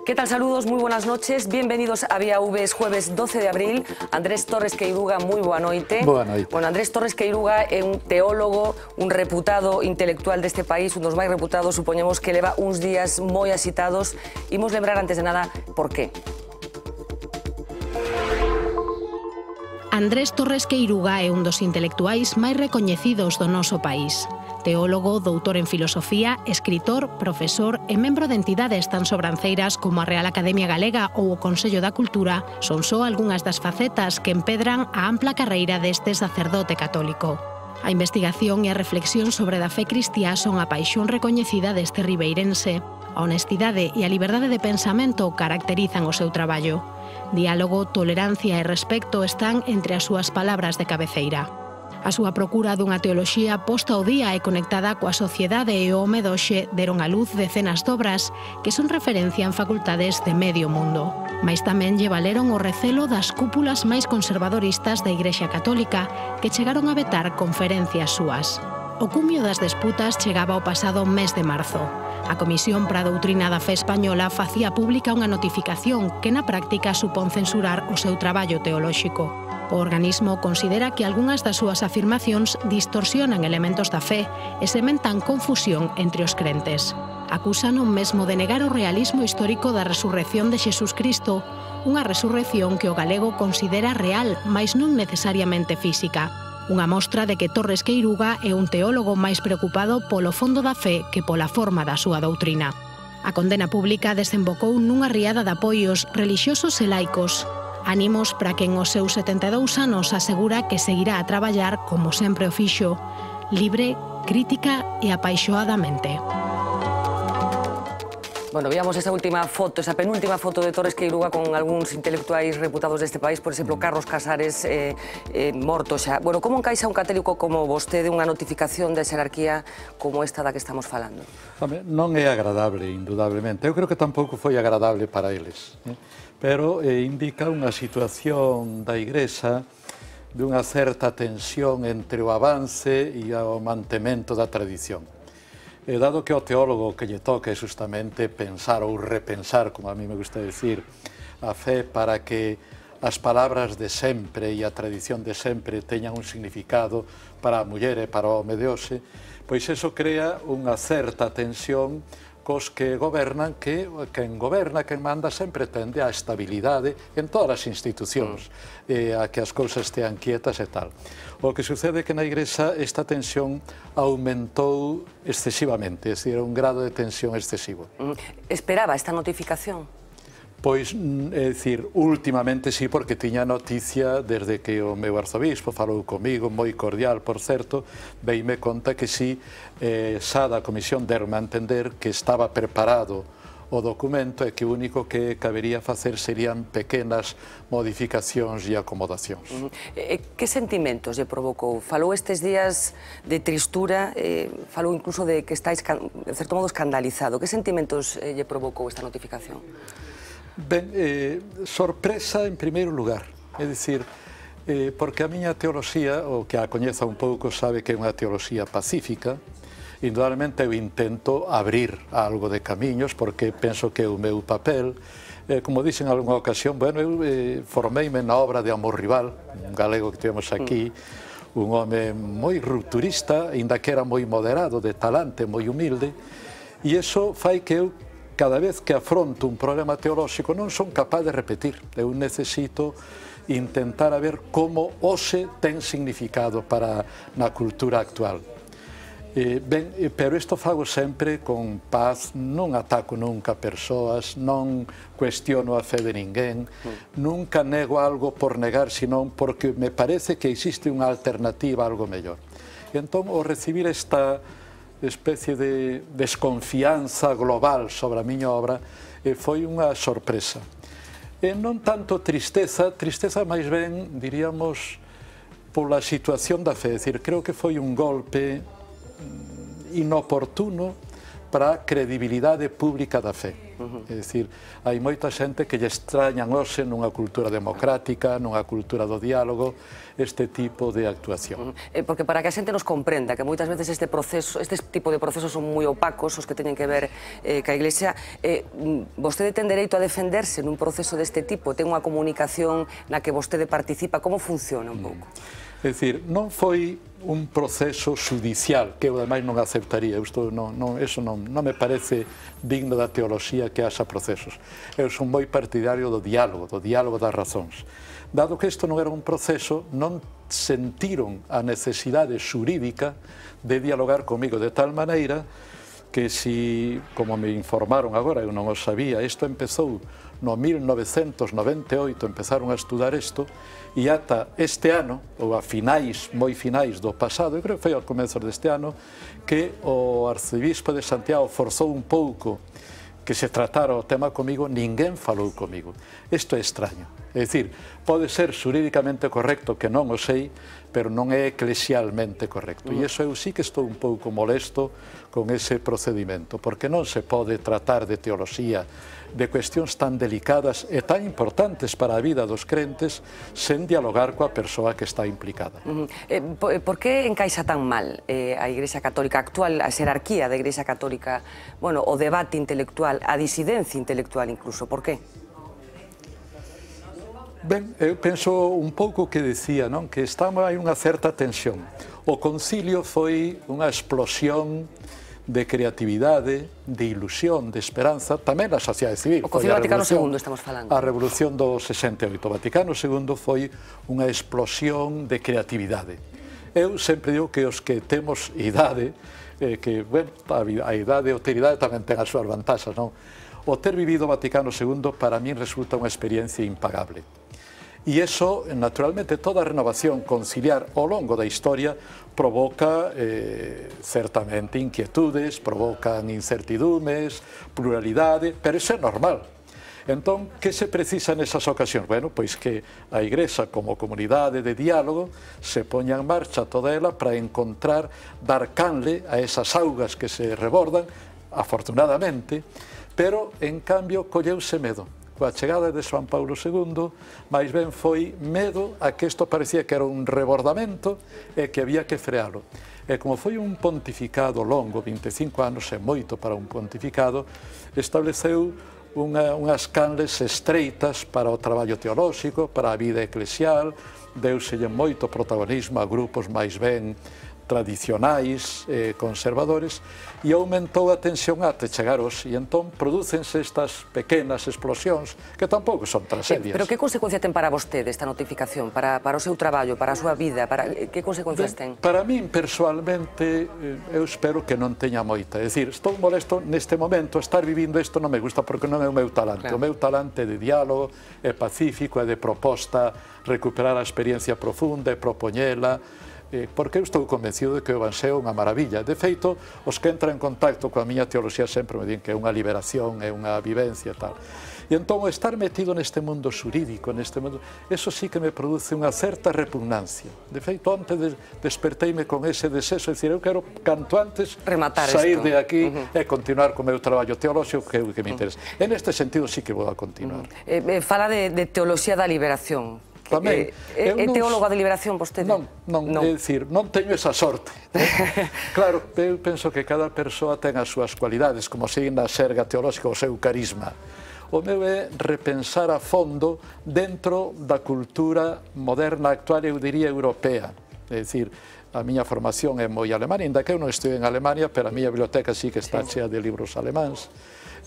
¿Qué tal? Saludos, muy buenas noches. Bienvenidos a Vía V, es jueves 12 de abril. Andrés Torres Queiruga, moi boa noite. Boa noite. Bueno, Andrés Torres Queiruga é un teólogo, un reputado intelectual deste país, un dos máis reputados, supoñemos que leva uns días moi asitados. Imos lembrar antes de nada por qué. Andrés Torres Queiruga é un dos intelectuais máis recoñecidos do noso país. Teólogo, doutor en filosofía, escritor, profesor e membro de entidades tan sobranceiras como a Real Academia Galega ou o Consello da Cultura son só algunhas das facetas que empedran a ampla carreira deste sacerdote católico. A investigación e a reflexión sobre a fe cristiá son a paixón recoñecida deste ribeirense. A honestidade e a liberdade de pensamento caracterizan o seu traballo. Diálogo, tolerancia e respecto están entre as súas palabras de cabeceira. A súa procura dunha teoloxía posta ao día e conectada coa sociedade e o home doxe deron a luz decenas de obras que son referencia en facultades de medio mundo. Mais tamén lle valeron o recelo das cúpulas máis conservadoristas da Igrexa Católica que chegaron a vetar conferencias súas. O cumio das disputas chegaba o pasado mes de marzo. A Comisión para a Doutrina da Fe Española facía pública unha notificación que na práctica supón censurar o seu traballo teolóxico. O organismo considera que algunhas das súas afirmacións distorsionan elementos da fe e sementan confusión entre os crentes. Acusan o mesmo de negar o realismo histórico da resurrección de Xesús Cristo, unha resurrección que o galego considera real, mais non necesariamente física. Unha mostra de que Torres Queiruga é un teólogo máis preocupado polo fondo da fe que pola forma da súa doutrina. A condena pública desembocou nunha riada de apoios relixiosos e laicos. Ánimos para que en os seus 72 anos asegura que seguirá a traballar como sempre o fixo, libre, crítica e apaixoadamente. Bueno, veamos esa última foto, esa penúltima foto de Torres Queiruga con algúns intelectuais reputados deste país, por exemplo, Carlos Casares, morto xa. Bueno, como encaixa un católico como vostede unha notificación de xerarquía como esta da que estamos falando? Home, non é agradable, indudablemente. Eu creo que tampouco foi agradable para eles, pero indica unha situación da Igrexa dunha certa tensión entre o avance e o mantemento da tradición. Dado que o teólogo que lle toca é justamente pensar ou repensar, como a mí me gusta decir, a fe para que as palabras de sempre e a tradición de sempre teñan un significado para a muller e para o home de hoxe, pois eso crea unha certa tensión cos que gobernan, que quen goberna, quen manda, sempre tende á estabilidade en todas as institucións, a que as cousas estean quietas e tal. O que sucede é que na Igrexa esta tensión aumentou excesivamente, é dicir, un grado de tensión excesivo. Esperaba esta notificación? Pois, é dicir, últimamente sí, porque tiña noticia desde que o meu arzobispo falou comigo, moi cordial, por certo, veime conta que sí, xa da Comisión deron a entender que estaba preparado o documento e que o único que cabería facer serían pequenas modificacións e acomodacións. Que sentimentos lle provocou? Falou estes días de tristura, falou incluso de que estáis, de certo modo, escandalizado. Que sentimentos lle provocou esta notificación? Ben, sorpresa en primeiro lugar, é dicir, porque a miña teoloxía, o que a coñeza un pouco sabe que é unha teoloxía pacífica, indudablemente eu intento abrir algo de camiños, porque penso que é o meu papel. Como dixen en algunha ocasión, bueno, eu formeime na obra de Amor Rival, un galego que temos aquí, un home moi rupturista, ainda que era moi moderado, de talante, moi humilde, e iso fai que eu, cada vez que afronto un problema teolóxico, non son capaz de repetir. Eu necesito intentar a ver como hoxe ten significado para na cultura actual. Pero isto fago sempre con paz, non ataco nunca persoas, non cuestiono a fe de ninguén, nunca nego algo por negar, senón porque me parece que existe unha alternativa, algo mellor. Entón, ao recibir esta especie de desconfianza global sobre a miña obra, foi unha sorpresa. Non tanto tristeza máis ben, diríamos, pola situación da fe. É dicir, creo que foi un golpe inoportuno para a credibilidade pública da fe. É dicir, hai moita xente que lle extrañan hoxe nunha cultura democrática, nunha cultura do diálogo, este tipo de actuación. Porque para que a xente nos comprenda que moitas veces este tipo de procesos son moi opacos, os que teñen que ver ca Iglesia, vostede ten dereito a defenderse nun proceso deste tipo? Ten unha comunicación na que vostede participa? Como funciona un pouco? É dicir, non foi un proceso judicial, que eu ademais non aceptaría. Eso non me parece digno da teoloxía que haxa procesos. Eu son moi partidario do diálogo das razóns. Dado que isto non era un proceso, non sentiron a necesidade xurídica de dialogar comigo de tal maneira que si, como me informaron agora, eu non o sabía, isto empezou no 1998, empezaron a estudar isto, e ata este ano, ou a finais, moi finais do pasado, eu creo que foi ao comezo deste ano, que o arcebispo de Santiago forzou un pouco que se tratara o tema comigo, ninguén falou comigo. Isto é extraño. É dicir, pode ser xurídicamente correcto, que non o sei, pero non é eclesialmente correcto. E iso eu sí que estou un pouco molesto con ese procedimento, porque non se pode tratar de teoloxía, de cuestións tan delicadas e tan importantes para a vida dos crentes sen dialogar coa persoa que está implicada. Por que encaixa tan mal a Igrexa Católica actual, a xerarquía da Igrexa Católica, bueno, o debate intelectual, a disidencia intelectual incluso? Por que? Ben, eu penso un pouco que decía, non? Que hai unha certa tensión. O concilio foi unha explosión de creatividade, de ilusión, de esperanza, tamén na sociedade civil. O Concilio Vaticano II estamos falando. A Revolución do 68. O Vaticano II foi unha explosión de creatividade. Eu sempre digo que os que temos idade, que, bueno, a idade e a utilidade tamén ten as súas vantaxas, non? O ter vivido o Vaticano II para min resulta unha experiencia impagable. E iso, naturalmente, toda a renovación conciliar ao longo da historia provoca, certamente, inquietudes, provocan incertidumes, pluralidade, pero iso é normal. Entón, que se precisa nesas ocasións? Bueno, pois que a Igrexa, como comunidade de diálogo, se poña en marcha toda ela para encontrar, dar canle a esas augas que se rebordan, afortunadamente, pero, en cambio, colleuse medo. Coa chegada de Juan Paulo II, máis ben foi medo a que isto parecía que era un rebordamento e que había que frealo. E como foi un pontificado longo, 25 anos é moito para un pontificado, estableceu unhas canles estreitas para o traballo teolóxico, para a vida eclesial, deuselle moito protagonismo a grupos máis ben tradicionais, conservadores, e aumentou a tensión até chegar hoxe, e entón prodúcense estas pequenas explosións que tampouco son tragedias. Pero que consecuencia ten para vostede esta notificación, para o seu traballo, para a súa vida, que consecuencias ten? Para min, persoalmente, eu espero que non teña moita. É dicir, estou molesto neste momento, estar vivindo isto non me gusta porque non é o meu talante. O meu talante é de diálogo, é pacífico, é de proposta, recuperar a experiencia profunda e propoñela, porque eu estou convencido de que o Evanxeo é unha maravilla. De feito, os que entran en contacto coa miña teoloxía sempre me din que é unha liberación, é unha vivencia e tal. E entón, estar metido neste mundo xurídico, neste mundo, eso sí que me produce unha certa repugnancia. De feito, antes desperteime con ese desexo, de dicir, eu quero canto antes sair de aquí e continuar co meu traballo teolóxico, que é o que me interesa. En este sentido sí que vou a continuar. Fala de teoloxía da liberación. Tamén. É teólogo de liberación vostede? Non, é dicir, non teño esa sorte. Claro, eu penso que cada persoa ten as súas cualidades, como se na xerga teolóxica o seu carisma. O meu é repensar a fondo dentro da cultura moderna actual, eu diría europea. É dicir, a miña formación é moi alemana, ainda que eu non estive en Alemania, pero a miña biblioteca sí que está chea de libros alemáns.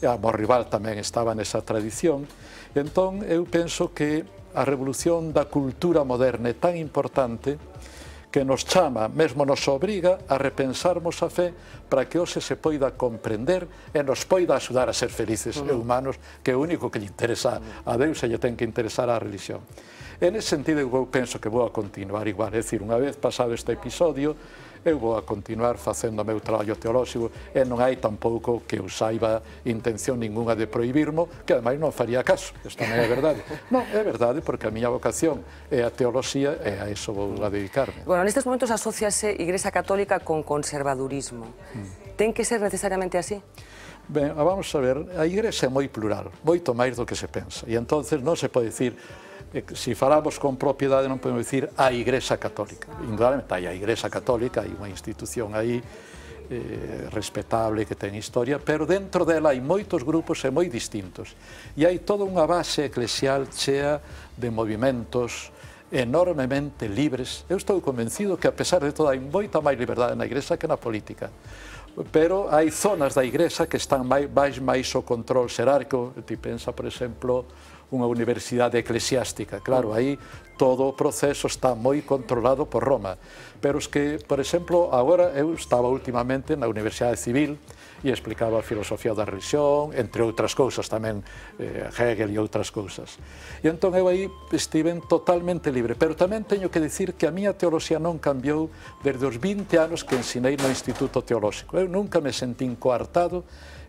A Morrival tamén estaba nesa tradición. Entón, eu penso que a revolución da cultura moderna é tan importante que nos chama, mesmo nos obriga a repensarmos a fe para que hoxe se poida comprender e nos poida axudar a ser felices e humanos, que é o único que lle interesa a Deus e lle ten que interesar a religión. En ese sentido, eu penso que vou a continuar igual, é dicir, unha vez pasado este episodio, eu vou a continuar facendo o meu traballo teolóxico e non hai tampouco que eu saiba intención ninguna de prohibirmo, que ademais non faría caso, isto non é verdade. Non, é verdade porque a miña vocación é a teoloxía e a iso vou a dedicarme. Bueno, nestes momentos asociase Igrexa Católica con conservadurismo. ten que ser necesariamente así? Ben, vamos a ver, a Igrexa é moi plural, moito máis do que se pensa, e entonces non se pode dicir, se falamos con propiedade non podemos dicir a Igrexa Católica. Indudablemente hai a Igrexa Católica, hai unha institución aí respetable que ten historia, pero dentro dela hai moitos grupos e moi distintos, e hai toda unha base eclesial chea de movimentos enormemente libres. Eu estou convencido que, a pesar de todo, hai moita máis liberdade na Igrexa que na política. Pero hai zonas da Igrexa que están máis o control xerárquico. Ti pensa, por exemplo, unha universidade eclesiástica. Claro, aí todo o proceso está moi controlado por Roma. Pero es que, por exemplo, agora eu estaba últimamente na Universidade Civil e explicaba a filosofía da religión, entre outras cousas tamén, Hegel e outras cousas. E entón eu aí estiven totalmente libre, pero tamén teño que dicir que a miña teoloxía non cambiou desde os 20 anos que ensinei no Instituto Teolóxico. Eu nunca me sentín coartado,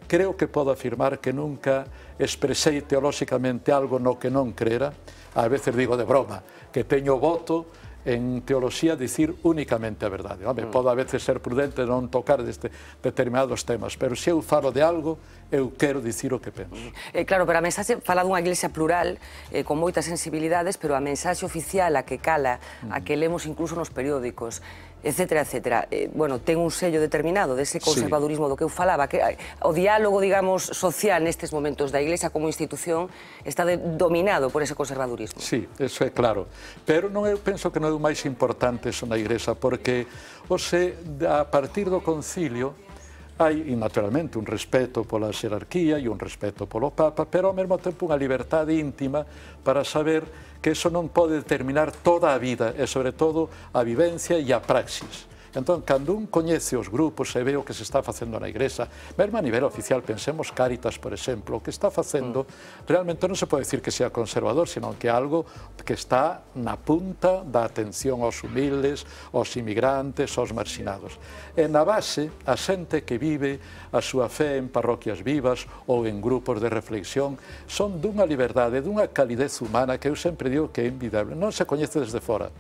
creo que podo afirmar que nunca expresei teolóxicamente algo no que non crera. A veces digo de broma que teño voto en teoloxía dicir únicamente a verdade. Pode a veces ser prudente non tocar deste determinados temas, pero se eu falo de algo, eu quero dicir o que penso. Claro, pero a mensaxe fala dunha iglesia plural, con moitas sensibilidades, pero a mensaxe oficial, a que cala, a que lemos incluso nos periódicos, etcétera, etcétera, bueno, ten un sello determinado dese conservadurismo do que eu falaba, que o diálogo, digamos, social nestes momentos da Iglesia como institución está dominado por ese conservadurismo. Sí, eso é claro, pero eu penso que non é o máis importante eso na Iglesia, porque, a partir do concilio, hai, naturalmente, un respeto pola xerarquía e un respeto polo Papa, pero ao mesmo tempo unha liberdade íntima para saber que eso non pode determinar toda a vida e, sobre todo, a vivencia e a praxis. Entón, cando un coñece os grupos e ve o que se está facendo na Igrexa, mesmo a nivel oficial, pensemos Cáritas, por exemplo, o que está facendo, realmente non se pode decir que sea conservador, sino que é algo que está na punta da atención aos humildes, aos inmigrantes, aos marxinados. E na base, a xente que vive a súa fe en parroquias vivas ou en grupos de reflexión son dunha liberdade, dunha calidez humana que eu sempre digo que é envidiable. Non se coñece desde fora,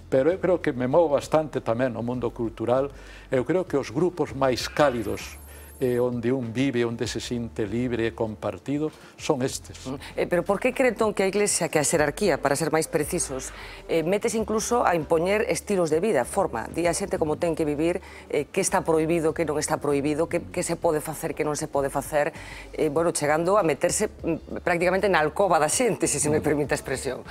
pero eu creo que me movo bastante tamén no mundo cultural. Eu creo que os grupos máis cálidos onde un vive, onde se sinte libre e compartido, son estes. Pero por que cree entón que a Iglesia, que a xerarquía, para ser máis precisos, metes incluso a impoñer estilos de vida, forma, di a xente como ten que vivir, que está prohibido, que non está prohibido, que se pode facer, que non se pode facer, bueno, chegando a meterse prácticamente na alcoba da xente, se me permite a expresión.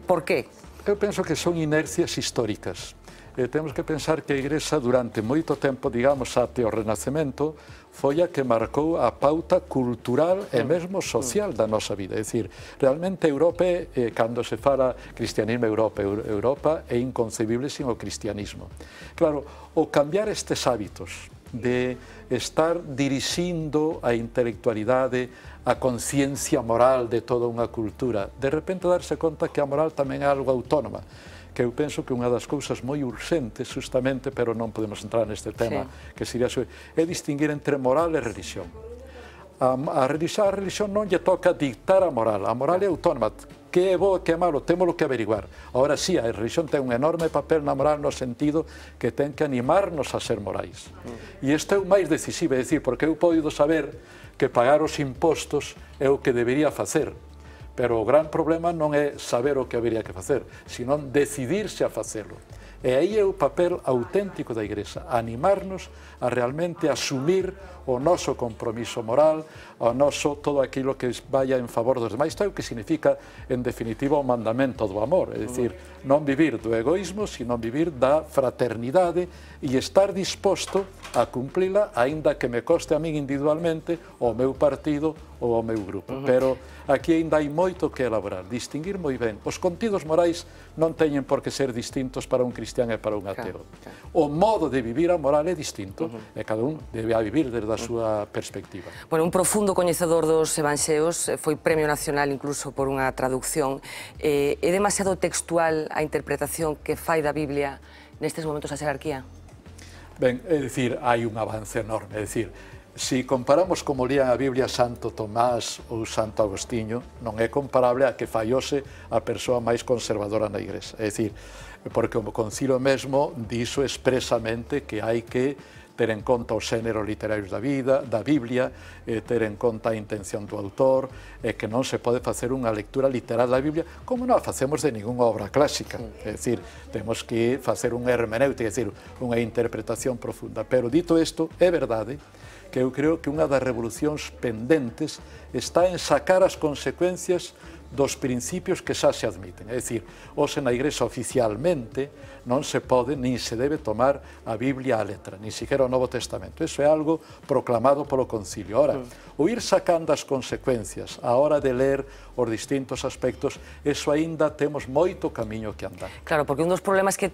Por que? Eu penso que son inercias históricas. Temos que pensar que a Igrexa durante moito tempo, digamos, até o Renacemento, foi a que marcou a pauta cultural e mesmo social da nosa vida. É dicir, realmente Europa, cando se fala cristianismo Europa é inconcebible sin o cristianismo. Claro, o cambiar estes hábitos de estar dirixindo a intelectualidade, a conciencia moral de toda unha cultura, de repente darse conta que a moral tamén é algo autónoma, que eu penso que unha das cousas moi urxentes, justamente, pero non podemos entrar neste tema, que sería é distinguir entre moral e religión. A religión non lle toca dictar a moral é autónoma. Que é bo e que é malo, témolo que averiguar. Agora sí, a religión ten un enorme papel na moral no sentido que ten que animarnos a ser morais. E isto é o máis decisivo, é dicir, porque eu podo saber que pagar os impostos é o que debería facer, pero o gran problema non é saber o que habería que facer, senón decidirse a facelo. E aí é o papel auténtico da Igrexa, animarnos a realmente asumir o noso compromiso moral, o noso todo aquilo que vaya en favor dos demais. Isto é o que significa, en definitiva, o mandamento do amor, é dicir, non vivir do egoísmo, sino vivir da fraternidade e estar disposto a cumplila, aínda que me coste a min individualmente, ao meu partido ou ao meu grupo. Pero aquí ainda hai moito que elaborar, distinguir moi ben. Os contidos morais non teñen por que ser distintos para un cristián e para un ateo. O modo de vivir a moral é distinto e cada un debe a vivir desde a súa perspectiva. Bueno, un profundo coñecedor dos evanxeos, foi Premio Nacional incluso por unha traducción. É demasiado textual a interpretación que fai da Biblia nestes momentos a xerarquía? Ben, é dicir, hai un avance enorme, é dicir, se comparamos como lían a Biblia Santo Tomás ou Santo Agostinho, non é comparable a que fallose a persoa máis conservadora na Igrexa. É dicir, porque o concilio mesmo dixo expresamente que hai que ter en conta os xéneros literarios da Biblia, ter en conta a intención do autor, que non se pode facer unha lectura literal da Biblia como non a facemos de ninguna obra clásica. É dicir, temos que facer unha hermenéutica, é dicir, unha interpretación profunda. Pero dito isto, é verdade que eu creo que unha das revolucións pendentes está en sacar as consecuencias dos principios que xa se admiten. É dicir, hoxe na Igrexa oficialmente non se pode nin se debe tomar a Biblia a letra, nin siquiera o Novo Testamento. Iso é algo proclamado polo Concilio. Ora, o ir sacando as consecuencias a hora de ler os distintos aspectos, eso aínda temos moito camiño que andar. Claro, porque un dos problemas que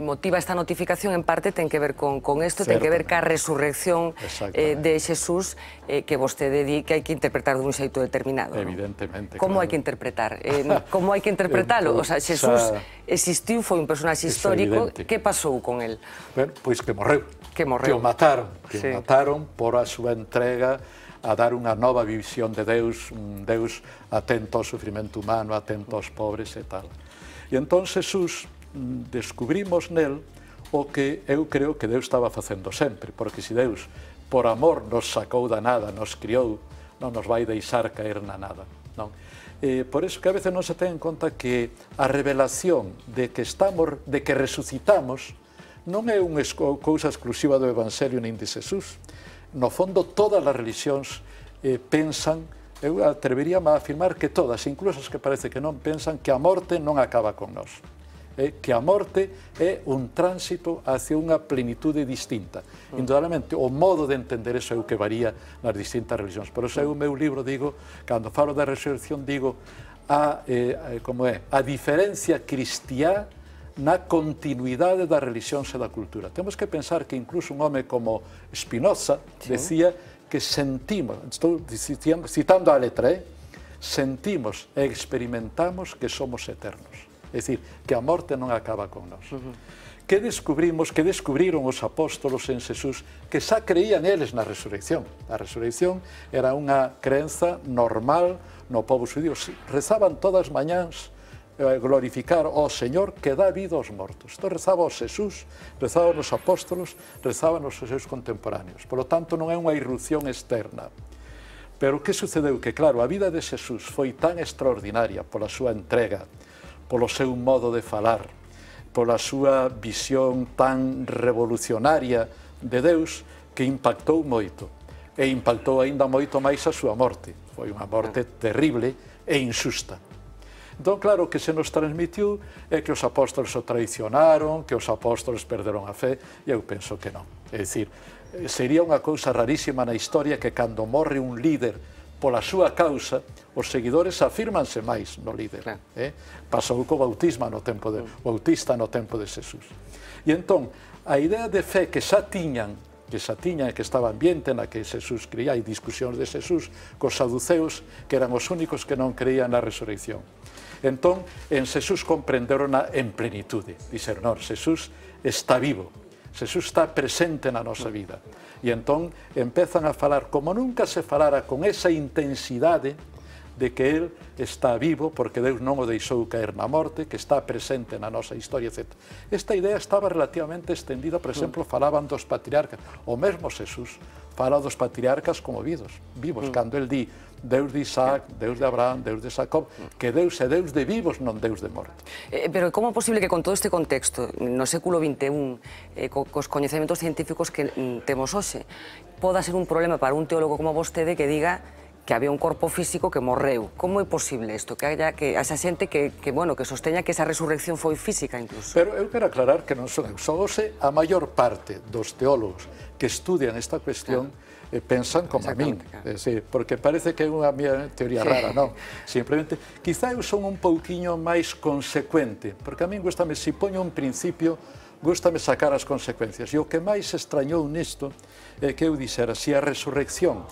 motiva esta notificación en parte ten que ver con isto, ten que ver ca resurrección de Xesús, que vostede di que hai que interpretar dun xeito determinado. Evidentemente. Como hai que interpretar? Como hai que interpretalo? O sea, Xesús existiu, foi un personaxe histórico, que pasou con el? Bueno, pois que morreu. Que morreu. Que o mataron por a súa entrega a dar unha nova visión de Deus, un Deus atento ao sufrimento humano, atento aos pobres e tal. E entón, Xesús, descubrimos nel o que eu creo que Deus estaba facendo sempre, porque se Deus, por amor, nos sacou da nada, nos criou, non nos vai deixar caer na nada, non? Por iso que a veces non se ten en conta que a revelación de que resucitamos non é unha cousa exclusiva do Evangelio nin de Xesús. No fondo, todas as religións pensan, eu atreveríame a afirmar que todas, incluso as que parece que non, pensan que a morte non acaba con nós. Que a morte é un tránsito hacia unha plenitude distinta. Indudablemente, o modo de entender eso é o que varía nas distintas religións. Por eso eu, o meu libro, digo, cando falo da resurrección, digo a diferencia cristiá na continuidade das religións e da cultura. Temos que pensar que incluso un home como Spinoza decía que sentimos, estou citando a letra, sentimos e experimentamos que somos eternos. É dicir, que a morte non acaba con nós. Que descubriron os apóstolos en Xesús, que xa creían eles na resurrección. A resurrección era unha creenza normal no povo xudío. Rezaban todas as mañáns glorificar ao Señor que dá vida aos mortos. Isto rezaba o Xesús, rezaban os apóstolos, rezaban os seus contemporáneos. Por lo tanto, non é unha irrupción externa. Pero que sucedeu? Que, claro, a vida de Xesús foi tan extraordinaria pola súa entrega, polo seu modo de falar, pola súa visión tan revolucionaria de Deus, que impactou moito. E impactou aínda moito máis a súa morte. Foi unha morte terrible e injusta. Entón, claro, que se nos transmitiu é que os apóstolos o traicionaron, que os apóstolos perderon a fe, e eu penso que non. É dicir, sería unha cousa rarísima na historia que cando morre un líder pola súa causa, os seguidores afírmanse máis no líder. Pasou co Bautista no tempo de Xesús. E entón, a idea de fe que xa tiñan, que estaba ambiente na que Xesús creía, hai discusións de Xesús cos saduceos, que eran os únicos que non creían na resurrección. Entón, en Xesús comprenderona en plenitude. Dixeron, non, Xesús está vivo, Xesús está presente na nosa vida. E entón empezan a falar como nunca se falara, con esa intensidade de que Él está vivo porque Deus non o deixou caer na morte, que está presente na nosa historia, etc. Esta idea estaba relativamente extendida, por exemplo, falaban dos patriarcas. O mesmo Xesús fala dos patriarcas como vivos, cando Él di Deus de Isaac, Deus de Abraham, Deus de Jacob, que Deus é Deus de vivos, non Deus de morte. Pero como é posible que con todo este contexto, no século XXI, cos coñecementos científicos que temos hoxe, poda ser un problema para un teólogo como vostede que diga que había un corpo físico que morreu? Como é posible isto? Que haya esa xente que sosteña que esa resurrección foi física incluso. Pero eu quero aclarar que non son eu. Son hoxe a maior parte dos teólogos que estudian esta cuestión pensan como a min, porque parece que é unha miña teoría rara, non? Simplemente, quizá eu son un pouquiño máis consecuente, porque a min gustame, se poño un principio, gustame sacar as consecuencias. E o que máis extrañou nisto é que eu dixera, se a resurrección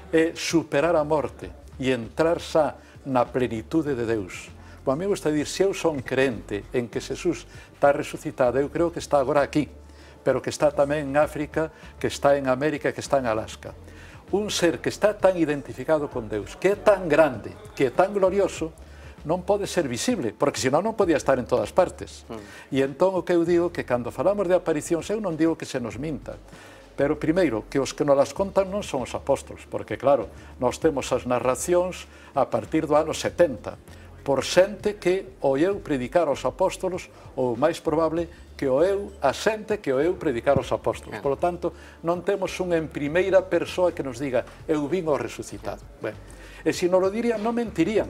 é superar a morte e entrar xa na plenitude de Deus. A mí me gusta dir, se eu son creente en que Xesús está resucitado, eu creo que está agora aquí, pero que está tamén en África, que está en América, que está en Alaska. Un ser que está tan identificado con Deus, que é tan grande, que é tan glorioso, non pode ser visible, porque senón non podía estar en todas partes. E entón o que eu digo que cando falamos de aparicións, eu non digo que se nos minta, Pero primeiro, que os que nos las contan non son os apóstolos, porque claro, nós temos as narracións a partir do ano 70, por xente que oeu predicar aos apóstolos, ou máis probable que oeu a xente que oeu predicar aos apóstolos. Por lo tanto, non temos un en primeira persoa que nos diga eu vin o resucitado. E se non lo dirían, non mentirían,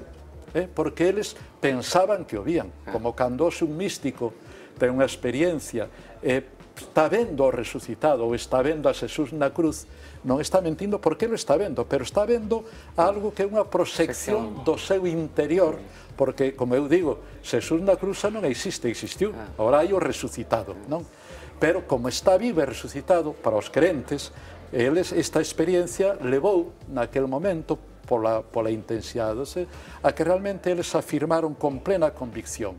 porque eles pensaban que o vían, como cando un místico ten unha experiencia está vendo o resucitado ou está vendo a Xesús na cruz, non está mentindo porque lo está vendo, pero está vendo algo que é unha proxección do seu interior, porque, como eu digo, Xesús na cruz non existe, existiu, agora hai o resucitado, non? Pero como está vivo e resucitado, para os crentes, eles esta experiencia levou naquel momento pola intensidade a que realmente eles afirmaron con plena convicción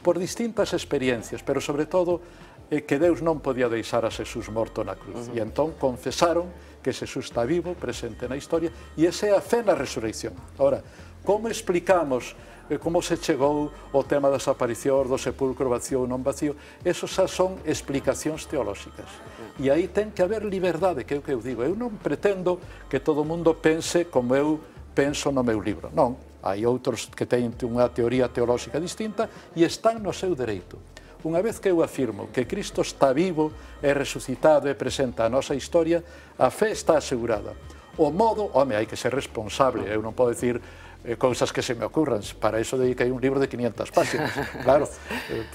por distintas experiencias, pero sobre todo que Deus non podía deixar a Xesús morto na cruz. E entón confesaron que Xesús está vivo, presente na historia, e esa é a fe na resurrección. Ahora, como explicamos como se chegou o tema das aparicións, do sepulcro vacío ou non vacío? Esos xa son explicacións teolóxicas. E aí ten que haber liberdade, que é o que eu digo. Eu non pretendo que todo o mundo pense como eu penso no meu libro. Non, hai outros que teñen unha teoría teolóxica distinta e están no seu dereito. Unha vez que eu afirmo que Cristo está vivo, é resucitado e presenta a nosa historia, a fe está asegurada. O modo, home, hai que ser responsable, eu non podo dicir cousas que se me ocurran, para eso dediquei un libro de 500 páginas, claro,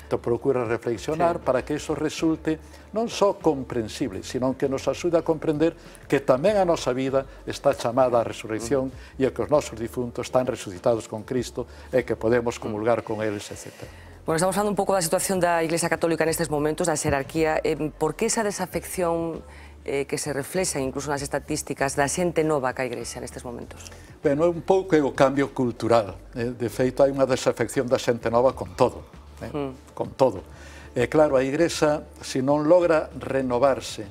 te procura reflexionar para que eso resulte non só comprensible, sino que nos axude a comprender que tamén a nosa vida está chamada á resurrección e que os nosos difuntos están resucitados con Cristo e que podemos comulgar con eles, etc. Bueno, estamos falando un pouco da situación da Iglesia Católica nestes momentos, da xerarquía. Por que esa desafección que se reflexa incluso nas estatísticas da xente nova ca Iglesia nestes momentos? Ben, é un pouco o cambio cultural. De feito, hai unha desafección da xente nova con todo. Con todo. E claro, a Igrexa, se non logra renovarse,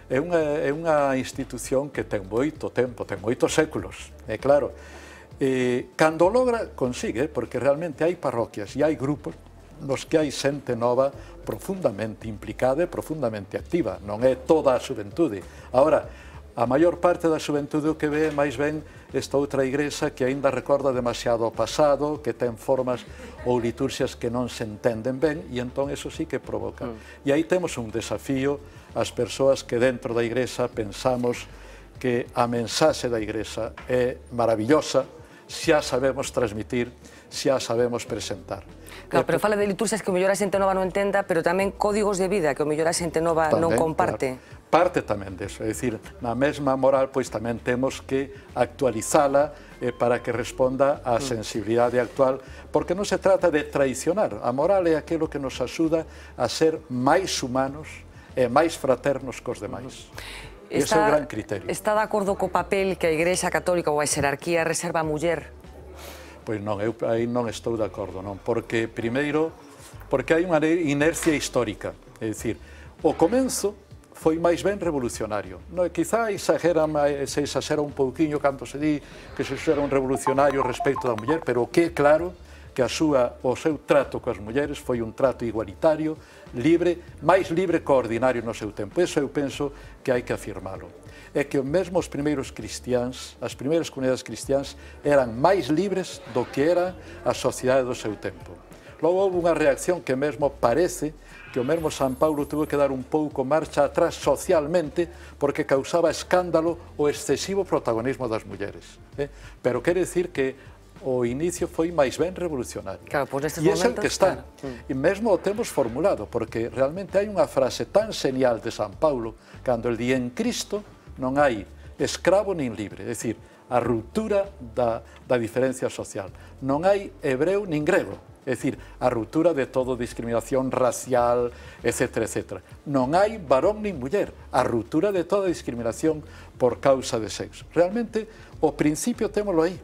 é unha institución que ten moito tempo, ten moitos séculos. E claro, cando logra, consigue, porque realmente hai parroquias e hai grupos nos que hai xente nova profundamente implicada e profundamente activa. Non é toda a xuventude. Agora, a maior parte da xuventude o que ve máis ben esta outra igrexa que aínda recorda demasiado o pasado, que ten formas ou liturxias que non se entenden ben, e entón eso sí que provoca. E aí temos un desafío ás persoas que dentro da igrexa pensamos que a mensaxe da igrexa é maravillosa, xa sabemos transmitir, xa sabemos presentar. Claro, pero fala de liturxias que o mellor a xente nova non entenda, pero tamén códigos de vida que o mellor a xente nova non comparte. Parte tamén deso, é dicir, na mesma moral pois tamén temos que actualizala para que responda á sensibilidade actual, porque non se trata de traicionar. A moral é aquilo que nos axuda a ser máis humanos e máis fraternos cos demais. Ese é o gran criterio. Está de acordo co papel que a Igrexa Católica ou a xerarquía reserva a muller? Pois non, eu aí non estou de acordo, non, porque primeiro, porque hai unha inercia histórica, é dicir, o comenzo foi máis ben revolucionario. Quizá se exagera un pouquiño cando se di que se era un revolucionario respecto da muller, pero o que é claro que o seu trato coas mulleres foi un trato igualitario, libre, máis libre que o ordinario no seu tempo. Eso eu penso que hai que afirmalo. É que mesmo os primeiros cristiáns, as primeiras comunidades cristiáns, eran máis libres do que era a sociedade do seu tempo. Logo houve unha reacción que mesmo parece que o mesmo San Paulo tuvo que dar un pouco marcha atrás socialmente porque causaba escándalo o excesivo protagonismo das mulleres. Pero quere dicir que o inicio foi máis ben revolucionario. Claro, pois nestes momentos... E é o que está. Claro. E mesmo o temos formulado, porque realmente hai unha frase tan genial de San Paulo, cando el di en Cristo non hai escravo nin libre, é dicir, a ruptura da diferencia social. Non hai hebreu nin grego, é dicir, a ruptura de toda discriminación racial, etc., etc. Non hai varón nin muller, a ruptura de toda discriminación por causa de sexo. Realmente, o principio témolo aí.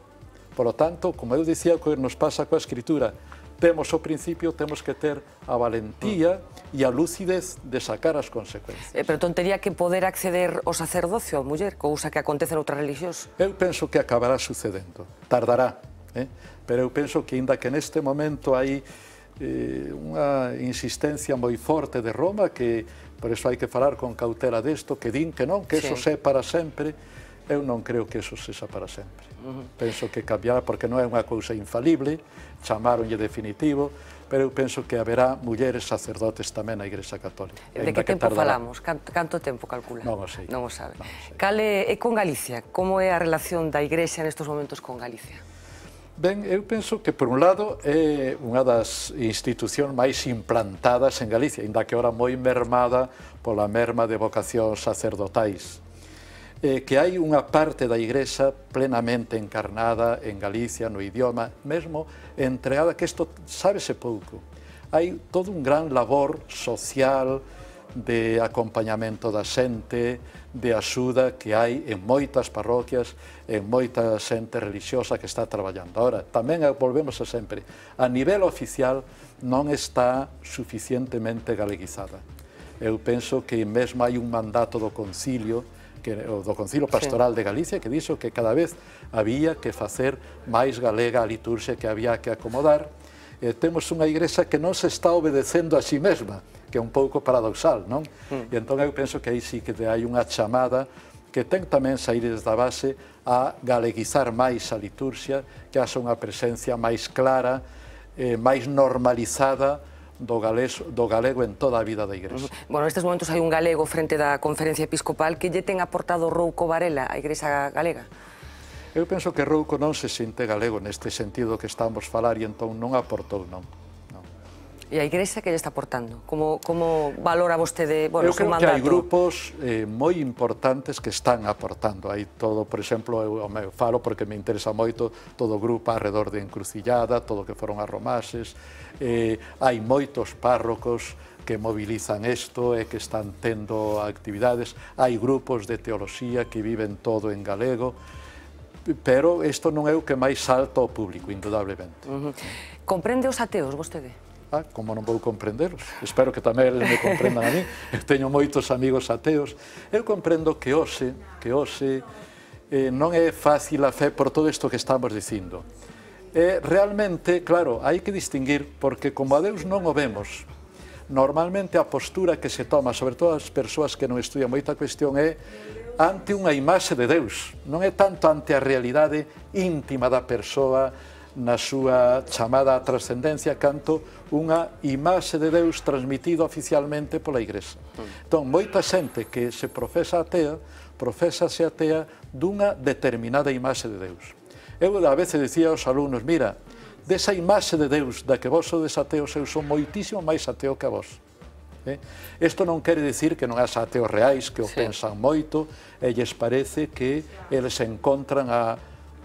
Por lo tanto, como eu dicía, o que nos pasa coa escritura, temos o principio, temos que ter a valentía e a lucidez de sacar as consecuencias. Pero entón tería que poder acceder ao sacerdocio a muller, cousa que acontece noutras religións? Eu penso que acabará sucedendo, tardará, pero eu penso que, ainda que neste momento hai unha insistencia moi forte de Roma, que por eso hai que falar con cautela desto, que din que non, que eso é para sempre. Eu non creo que eso sexa para sempre. Penso que cambiará, porque non é unha cousa infalible, chamaronlle definitivo, pero eu penso que haberá mulleres sacerdotes tamén na Igrexa Católica. De que tempo falamos? Canto tempo calcula? Non o sei. Non o sabe. Cal é con Galicia? Como é a relación da Igrexa nestes momentos con Galicia? Ben, eu penso que, por un lado, é unha das institucións máis implantadas en Galicia, ainda que ora moi mermada pola merma de vocacións sacerdotais. Que hai unha parte da Igrexa plenamente encarnada en Galicia, no idioma, mesmo entregada, que isto sábese pouco. Hai todo un gran labor social de acompañamento da xente, de axuda que hai en moitas parroquias, en moita xente religiosa que está traballando. Ahora, tamén volvemos a sempre, a nivel oficial non está suficientemente galeguizada. Eu penso que mesmo hai un mandato do Concilio, do Concilio Pastoral de Galicia, que dixo que cada vez había que facer máis galega a liturxia, que había que acomodar. Temos unha igrexa que non se está obedecendo a si mesma, que é un pouco paradoxal, non? E entón eu penso que aí sí que hai unha chamada que ten tamén sair desde a base a galeguizar máis a liturxia, que haxa unha presencia máis clara, máis normalizada do galego en toda a vida da Igrexa. Bueno, nestes momentos hai un galego frente da Conferencia Episcopal. Que lle ten aportado Rouco Varela á Igrexa galega? Eu penso que Rouco non se sinte galego neste sentido que estamos a falar, e entón non aportou, non. E a Igrexa que lle está aportando? Como valora vostede o seu mandato? Eu creo que hai grupos moi importantes que están aportando. Hai todo, por exemplo, eu falo porque me interesa moito todo o grupo alrededor de Encrucillada, todo o que foron as romases. Hai moitos párrocos que mobilizan isto e que están tendo actividades. Hai grupos de teoloxía que viven todo en galego. Pero isto non é o que máis salta ao público, indudablemente. Comprende os ateos, vostede? Como non vou comprendelos? Espero que tamén eles me comprendan a mí. Eu teño moitos amigos ateos. Eu comprendo que hoxe non é fácil a fe por todo isto que estamos dicindo. Realmente, claro, hai que distinguir, porque como a Deus non o vemos, normalmente a postura que se toma, sobre todo as persoas que non estudian moita cuestión, é ante unha imaxe de Deus. Non é tanto ante a realidade íntima da persoa, na súa chamada a trascendencia, canto unha imaxe de Deus transmitida oficialmente pola Igrexa. Entón, moita xente que se profesa atea, profésase atea dunha determinada imaxe de Deus. Eu a veces dicía aos alumnos, mira, desa imaxe de Deus da que vos sodes ateos, eu son moitísimo máis ateo que a vos. Isto non quere dicir que non haxa ateos reais, que o pensan moito, e lles parece que eles encontran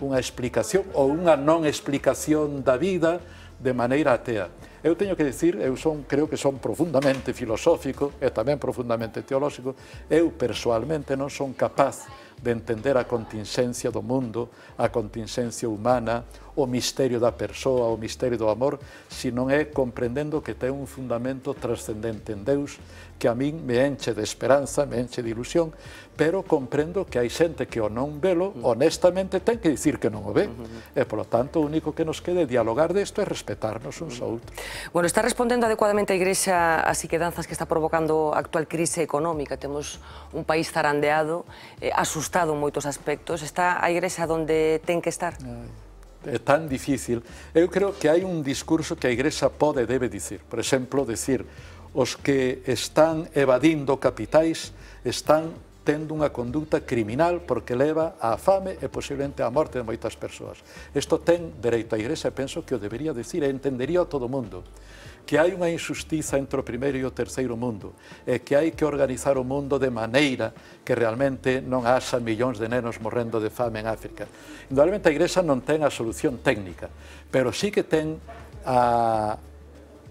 unha explicación ou unha non explicación da vida de maneira atea. Eu teño que dicir, creo que son profundamente filosófico e tamén profundamente teolóxico. Eu, persoalmente, non son capaz de entender a contingencia do mundo, a contingencia humana, o misterio da persoa, o misterio do amor, se non é comprendendo que ten un fundamento trascendente en Deus, que a min me enche de esperanza, me enche de ilusión, pero comprendo que hai xente que o non velo, honestamente ten que dicir que non o ve. E, polo tanto, o único que nos quede dialogar desto é respetarnos uns a outros. Bueno, está respondendo adecuadamente a Igrexa as inquedanzas que está provocando a actual crise económica. Temos un país zarandeado, asustado en moitos aspectos. Está a Igrexa onde ten que estar? É tan difícil. Eu creo que hai un discurso que a Igrexa pode e debe dicir. Por exemplo, decir, os que están evadindo capitais están tendo unha conducta criminal porque leva á fame e posiblemente á morte de moitas persoas. Isto ten dereito a Igrexa, e penso que o debería decir, e entendería a todo o mundo. Que hai unha injustiza entre o primeiro e o terceiro mundo, e que hai que organizar o mundo de maneira que realmente non haxa millóns de nenos morrendo de fame en África. Indudablemente a Igrexa non ten a solución técnica, pero sí que ten a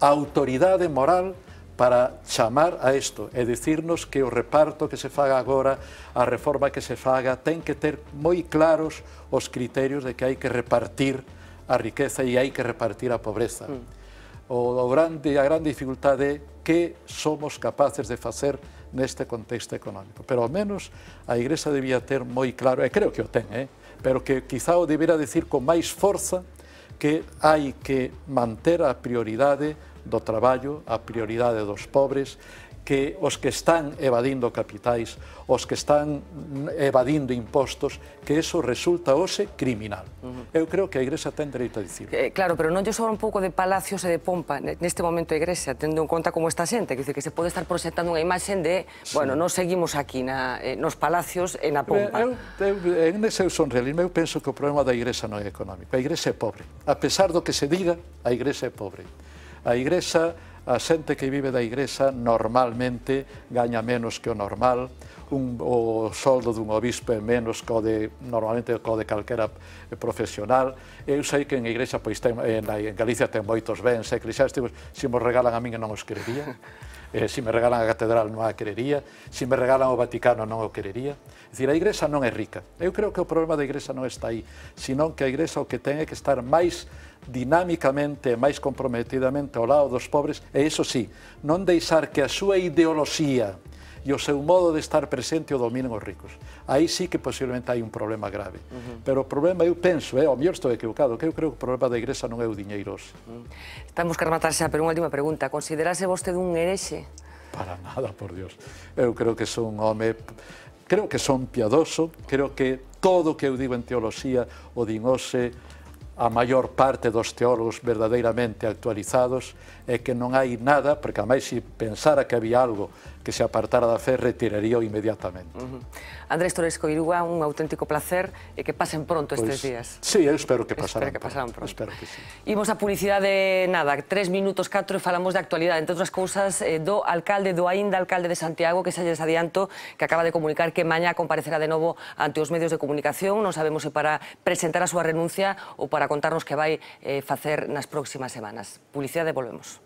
autoridade moral para chamar a isto e dicirnos que o reparto que se faga agora, a reforma que se faga, ten que ter moi claros os criterios de que hai que repartir a riqueza e hai que repartir a pobreza. A grande dificultade é que somos capaces de facer neste contexto económico. Pero ao menos a Igrexa debía ter moi claro, e creo que o ten, pero que quizá o debera decir con máis forza, que hai que manter a prioridade do traballo, a prioridade dos pobres, que os que están evadindo capitais, os que están evadindo impostos, que eso resulta hoxe criminal. Eu creo que a Igrexa ten dereito a dicir. Claro, pero non lle sobra un pouco de palacios e de pompa neste momento a Igrexa, tendo en conta como esta xente, que se pode estar proxectando unha imaxe de, bueno, nos seguimos aquí nos palacios e na pompa. Nese eu son realismo, eu penso que o problema da Igrexa non é económico. A Igrexa é pobre. A pesar do que se diga, a Igrexa é pobre. A Igrexa, a xente que vive da Igrexa normalmente gaña menos que o normal, o soldo dun obispo é menos que o de, normalmente, que o de calquera profesional. Eu sei que en Igrexa, pois, en Galicia ten moitos bens eclesiásticos, se mos regalan a min non os querería, se me regalan a catedral non a querería, se me regalan o Vaticano non o querería. É dicir, a Igrexa non é rica. Eu creo que o problema da Igrexa non está aí, senón que a Igrexa o que ten é que estar máis dinámicamente, máis comprometidamente ao lado dos pobres, e iso sí, non deixar que a súa ideoloxía e o seu modo de estar presente o dominen os ricos. Aí sí que posiblemente hai un problema grave. Pero o problema, eu penso, ao mellor estou equivocado, que eu creo que o problema da Igrexa non é o diñeiro. Estamos que rematar xa, pero unha última pregunta. Considerase vostede un herexe? Para nada, por Dios. Eu creo que son un home... Creo que son piadoso, creo que todo o que eu digo en teoloxía o din hoxe a maior parte dos teólogos verdadeiramente actualizados, é que non hai nada, porque a máis se pensara que había algo que se apartara da fe, retiraría inmediatamente. Andrés Torres Coirúa, un auténtico placer e que pasen pronto estes días. Sí, eu espero que pasaran pronto. Espero que sí. Imos a publicidade, nada, 3 minutos 4 e falamos de actualidade, entre outras cousas, do alcalde, do aínda alcalde de Santiago, que xa lles adianto, que acaba de comunicar que mañá comparecerá de novo ante os medios de comunicación. Non sabemos se para presentar a súa renuncia ou para contarnos que vai facer nas próximas semanas. Publicidade, volvemos.